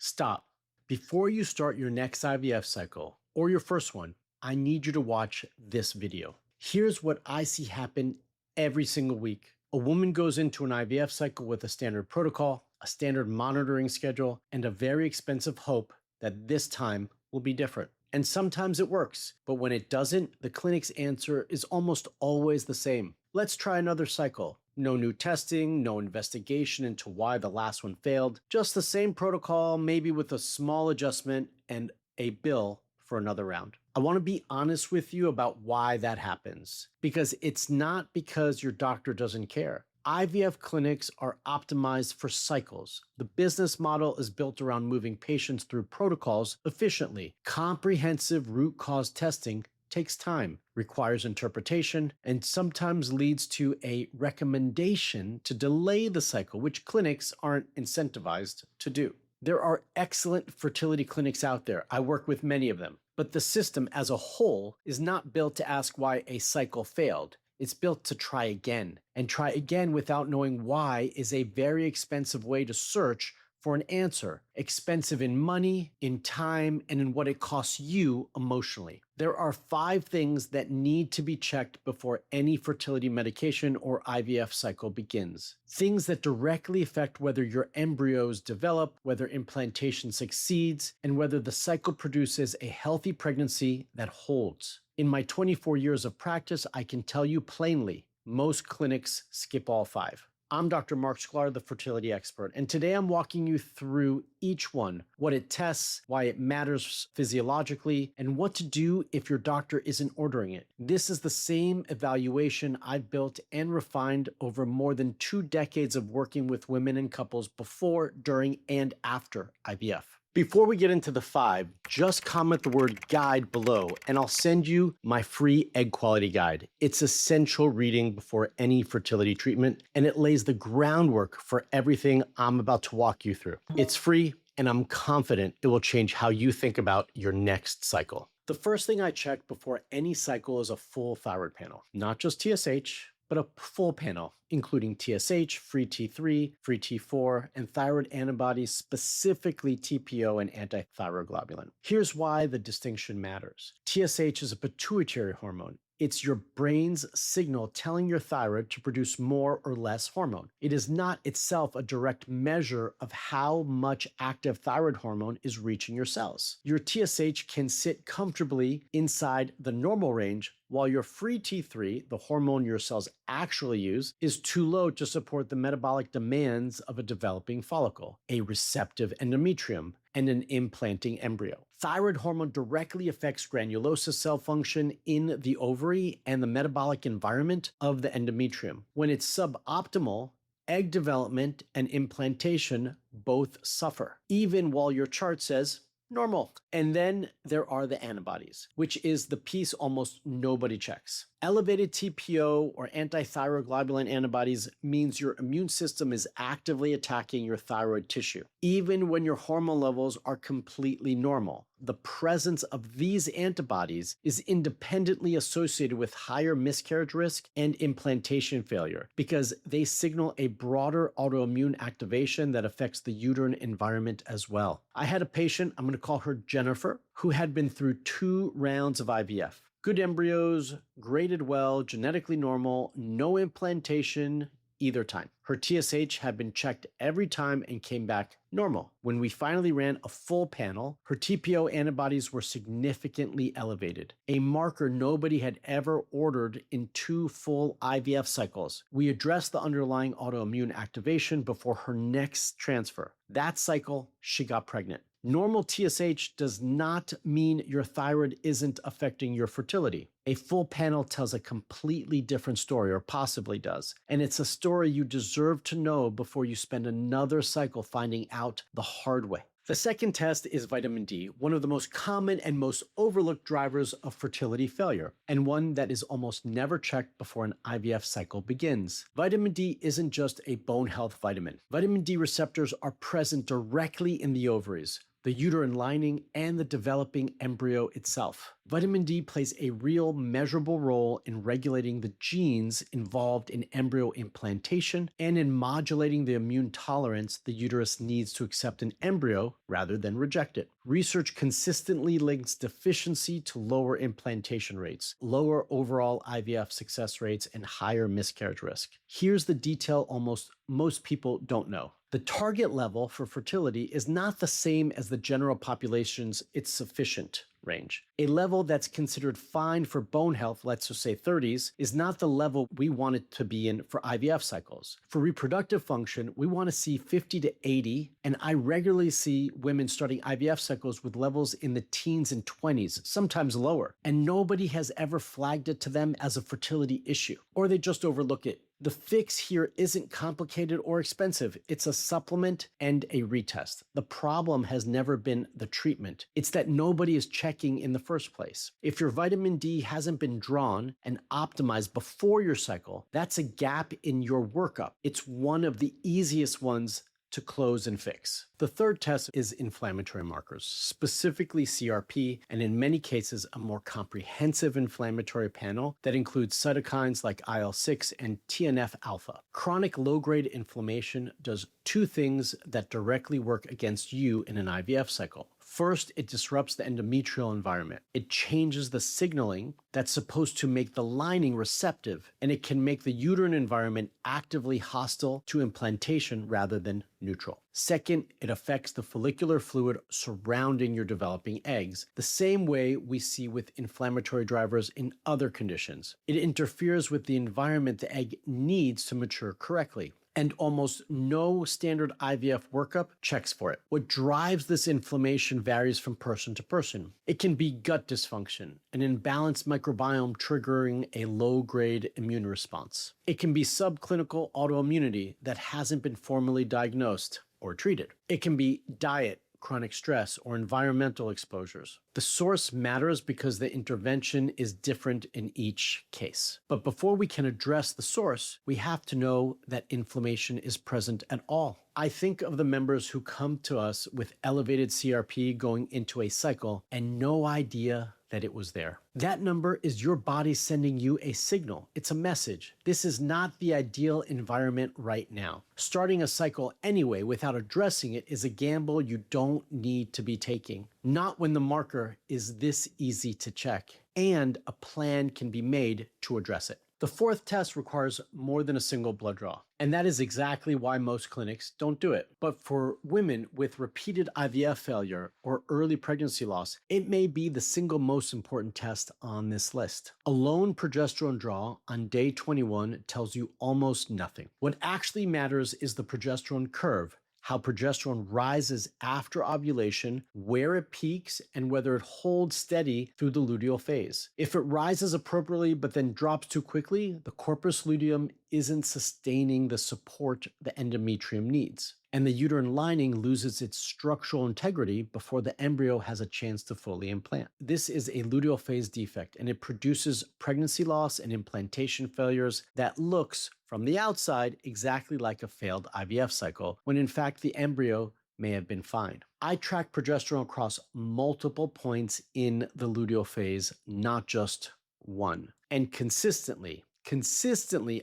Stop. Before you start your next IVF cycle or your first one, I need you to watch this video. Here's what I see happen every single week. A woman goes into an IVF cycle with a standard protocol, a standard monitoring schedule, and a very expensive hope that this time will be different. And sometimes it works, but when it doesn't, the clinic's answer is almost always the same. Let's try another cycle. No new testing, no investigation into why the last one failed, just the same protocol, maybe with a small adjustment and a bill for another round. I want to be honest with you about why that happens, because it's not because your doctor doesn't care. IVF clinics are optimized for cycles. The business model is built around moving patients through protocols efficiently. Comprehensive root cause testing takes time, requires interpretation, and sometimes leads to a recommendation to delay the cycle, which clinics aren't incentivized to do. There are excellent fertility clinics out there. I work with many of them, but the system as a whole is not built to ask why a cycle failed. It's built to try again, and try again without knowing why is a very expensive way to search for an answer. Expensive in money, in time, and in what it costs you emotionally. There are 5 things that need to be checked before any fertility medication or IVF cycle begins. Things that directly affect whether your embryos develop, whether implantation succeeds, and whether the cycle produces a healthy pregnancy that holds. In my 24 years of practice, I can tell you plainly, most clinics skip all 5. I'm Dr. Marc Sklar, the fertility expert, and today I'm walking you through each one, what it tests, why it matters physiologically, and what to do if your doctor isn't ordering it. This is the same evaluation I've built and refined over more than 2 decades of working with women and couples before, during, and after IVF. Before we get into the 5, just comment the word guide below and I'll send you my free egg quality guide. It's essential reading before any fertility treatment, and it lays the groundwork for everything I'm about to walk you through. It's free, and I'm confident it will change how you think about your next cycle. The first thing I check before any cycle is a full thyroid panel, not just TSH, but a full panel, including TSH, free T3, free T4, and thyroid antibodies, specifically TPO and antithyroglobulin. Here's why the distinction matters. TSH is a pituitary hormone. It's your brain's signal telling your thyroid to produce more or less hormone. It is not itself a direct measure of how much active thyroid hormone is reaching your cells. Your TSH can sit comfortably inside the normal range, while your free T3, the hormone your cells actually use, is too low to support the metabolic demands of a developing follicle, a receptive endometrium, and an implanting embryo. Thyroid hormone directly affects granulosa cell function in the ovary and the metabolic environment of the endometrium. When it's suboptimal, egg development and implantation both suffer, even while your chart says normal. And then there are the antibodies, which is the piece almost nobody checks. Elevated TPO or antithyroglobulin antibodies means your immune system is actively attacking your thyroid tissue, even when your hormone levels are completely normal. The presence of these antibodies is independently associated with higher miscarriage risk and implantation failure because they signal a broader autoimmune activation that affects the uterine environment as well. I had a patient, I'm going to call her Jennifer, who had been through 2 rounds of IVF. Good embryos, graded well, genetically normal, no implantation either time. Her TSH had been checked every time and came back normal. When we finally ran a full panel, her TPO antibodies were significantly elevated, a marker nobody had ever ordered in 2 full IVF cycles. We addressed the underlying autoimmune activation before her next transfer. That cycle, she got pregnant. Normal TSH does not mean your thyroid isn't affecting your fertility. A full panel tells a completely different story, or possibly does. And it's a story you deserve to know before you spend another cycle finding out the hard way. The second test is vitamin D, one of the most common and most overlooked drivers of fertility failure, and one that is almost never checked before an IVF cycle begins. Vitamin D isn't just a bone health vitamin. Vitamin D receptors are present directly in the ovaries, the uterine lining, and the developing embryo itself. Vitamin D plays a real measurable role in regulating the genes involved in embryo implantation and in modulating the immune tolerance the uterus needs to accept an embryo rather than reject it. Research consistently links deficiency to lower implantation rates, lower overall IVF success rates, and higher miscarriage risk. Here's the detail almost most people don't know. The target level for fertility is not the same as the general population's "it's sufficient" range. A level that's considered fine for bone health, let's just say 30s, is not the level we want it to be in for IVF cycles. For reproductive function, we want to see 50 to 80, and I regularly see women starting IVF cycles with levels in the teens and 20s, sometimes lower, and nobody has ever flagged it to them as a fertility issue, or they just overlook it. The fix here isn't complicated or expensive. It's a supplement and a retest. The problem has never been the treatment. It's that nobody is checking in the first place. If your vitamin D hasn't been drawn and optimized before your cycle, that's a gap in your workup. It's one of the easiest ones to close and fix. The third test is inflammatory markers, specifically CRP, and in many cases, a more comprehensive inflammatory panel that includes cytokines like IL-6 and TNF-alpha. Chronic low-grade inflammation does two things that directly work against you in an IVF cycle. First, it disrupts the endometrial environment. It changes the signaling that's supposed to make the lining receptive, and it can make the uterine environment actively hostile to implantation rather than neutral. Second, it affects the follicular fluid surrounding your developing eggs, the same way we see with inflammatory drivers in other conditions. It interferes with the environment the egg needs to mature correctly. And almost no standard IVF workup checks for it. What drives this inflammation varies from person to person. It can be gut dysfunction, an imbalanced microbiome triggering a low-grade immune response. It can be subclinical autoimmunity that hasn't been formally diagnosed or treated. It can be diet, chronic stress, or environmental exposures. The source matters because the intervention is different in each case. But before we can address the source, we have to know that inflammation is present at all. I think of the members who come to us with elevated CRP going into a cycle and no idea that it was there. That number is your body sending you a signal. It's a message. This is not the ideal environment right now. Starting a cycle anyway without addressing it is a gamble you don't need to be taking. Not when the marker is this easy to check and a plan can be made to address it. The fourth test requires more than a single blood draw, and that is exactly why most clinics don't do it. But for women with repeated IVF failure or early pregnancy loss, it may be the single most important test on this list. A lone progesterone draw on day 21 tells you almost nothing. What actually matters is the progesterone curve, how progesterone rises after ovulation, where it peaks, and whether it holds steady through the luteal phase. If it rises appropriately but then drops too quickly, the corpus luteum isn't sustaining the support the endometrium needs, and the uterine lining loses its structural integrity before the embryo has a chance to fully implant. This is a luteal phase defect, and it produces pregnancy loss and implantation failures that looks, from the outside, exactly like a failed IVF cycle, when in fact the embryo may have been fine. I track progesterone across multiple points in the luteal phase, not just one. And consistently,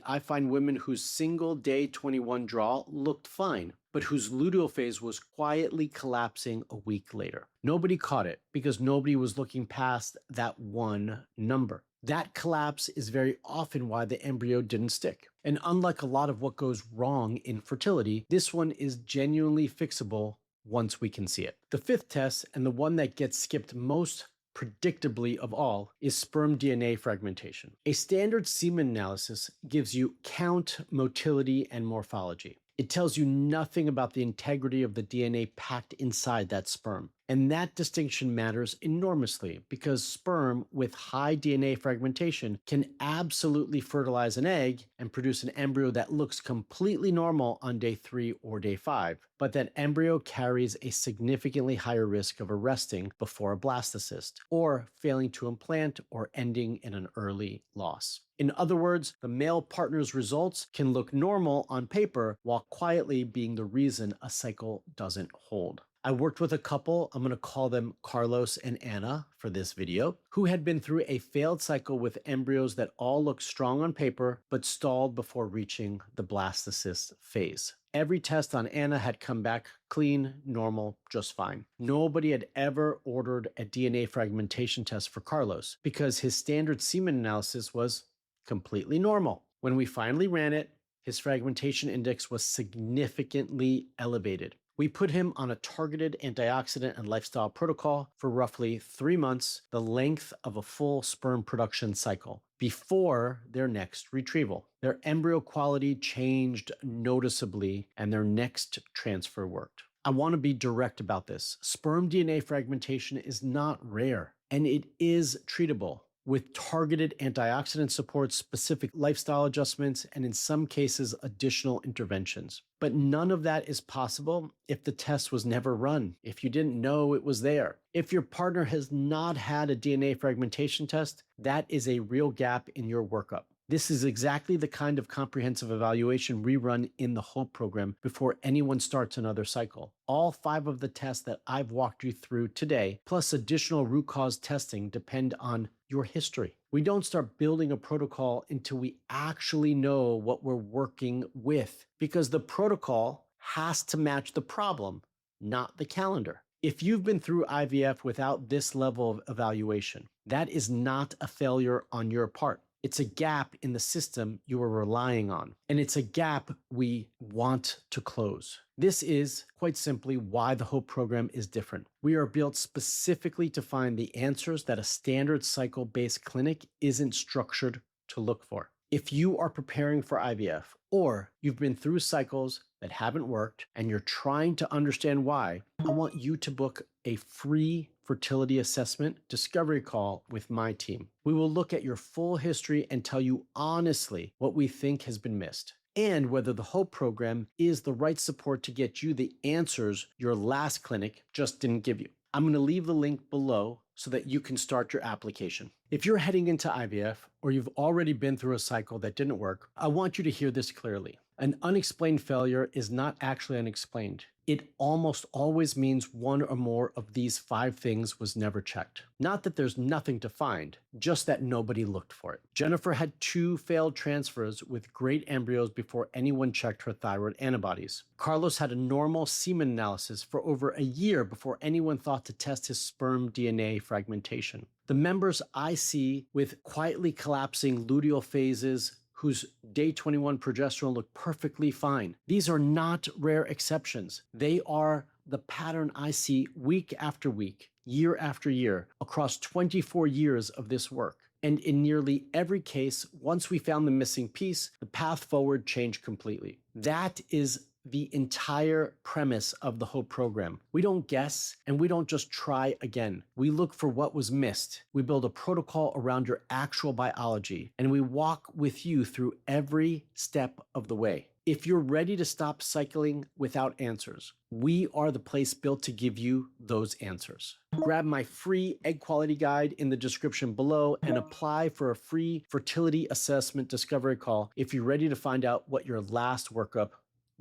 I find women whose single day 21 draw looked fine, but whose luteal phase was quietly collapsing a week later. Nobody caught it because nobody was looking past that one number. That collapse is very often why the embryo didn't stick. And unlike a lot of what goes wrong in fertility, this one is genuinely fixable once we can see it. The fifth test, and the one that gets skipped most predictably of all, is sperm DNA fragmentation. A standard semen analysis gives you count, motility, and morphology. It tells you nothing about the integrity of the DNA packed inside that sperm. And that distinction matters enormously because sperm with high DNA fragmentation can absolutely fertilize an egg and produce an embryo that looks completely normal on day 3 or day 5. But that embryo carries a significantly higher risk of arresting before a blastocyst, or failing to implant, or ending in an early loss. In other words, the male partner's results can look normal on paper while quietly being the reason a cycle doesn't hold. I worked with a couple, I'm going to call them Carlos and Anna for this video, who had been through a failed cycle with embryos that all looked strong on paper, but stalled before reaching the blastocyst phase. Every test on Anna had come back clean, normal, just fine. Nobody had ever ordered a DNA fragmentation test for Carlos because his standard semen analysis was completely normal. When we finally ran it, his fragmentation index was significantly elevated. We put him on a targeted antioxidant and lifestyle protocol for roughly 3 months, the length of a full sperm production cycle, before their next retrieval. Their embryo quality changed noticeably, and their next transfer worked. I want to be direct about this. Sperm DNA fragmentation is not rare, and it is treatable with targeted antioxidant support, specific lifestyle adjustments, and in some cases, additional interventions. But none of that is possible if the test was never run, if you didn't know it was there. If your partner has not had a DNA fragmentation test, that is a real gap in your workup. This is exactly the kind of comprehensive evaluation we run in the HOPE program before anyone starts another cycle. All 5 of the tests that I've walked you through today, plus additional root cause testing, depend on your history. We don't start building a protocol until we actually know what we're working with, because the protocol has to match the problem, not the calendar. If you've been through IVF without this level of evaluation, that is not a failure on your part. It's a gap in the system you are relying on, and it's a gap we want to close. This is, quite simply, why the HOPE program is different. We are built specifically to find the answers that a standard cycle-based clinic isn't structured to look for. If you are preparing for IVF, or you've been through cycles that haven't worked and you're trying to understand why, I want you to book a free fertility assessment discovery call with my team. We will look at your full history and tell you honestly what we think has been missed, and whether the HOPE program is the right support to get you the answers your last clinic just didn't give you. I'm going to leave the link below so that you can start your application. If you're heading into IVF, or you've already been through a cycle that didn't work, I want you to hear this clearly. An unexplained failure is not actually unexplained. It almost always means one or more of these 5 things was never checked. Not that there's nothing to find, just that nobody looked for it. Jennifer had 2 failed transfers with great embryos before anyone checked her thyroid antibodies. Carlos had a normal semen analysis for over a year before anyone thought to test his sperm DNA fragmentation. The members I see with quietly collapsing luteal phases, whose day 21 progesterone look perfectly fine. These are not rare exceptions. They are the pattern I see week after week, year after year, across 24 years of this work. And in nearly every case, once we found the missing piece, the path forward changed completely. That is the entire premise of the HOPE program. We don't guess, and we don't just try again. We look for what was missed. We build a protocol around your actual biology, and we walk with you through every step of the way. If you're ready to stop cycling without answers, we are the place built to give you those answers. Grab my free egg quality guide in the description below and apply for a free fertility assessment discovery call if you're ready to find out what your last workup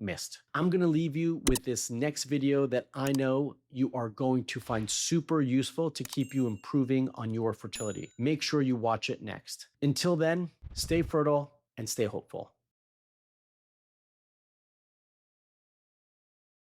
missed. I'm going to leave you with this next video that I know you are going to find super useful to keep you improving on your fertility. Make sure you watch it next. Until then, stay fertile and stay hopeful.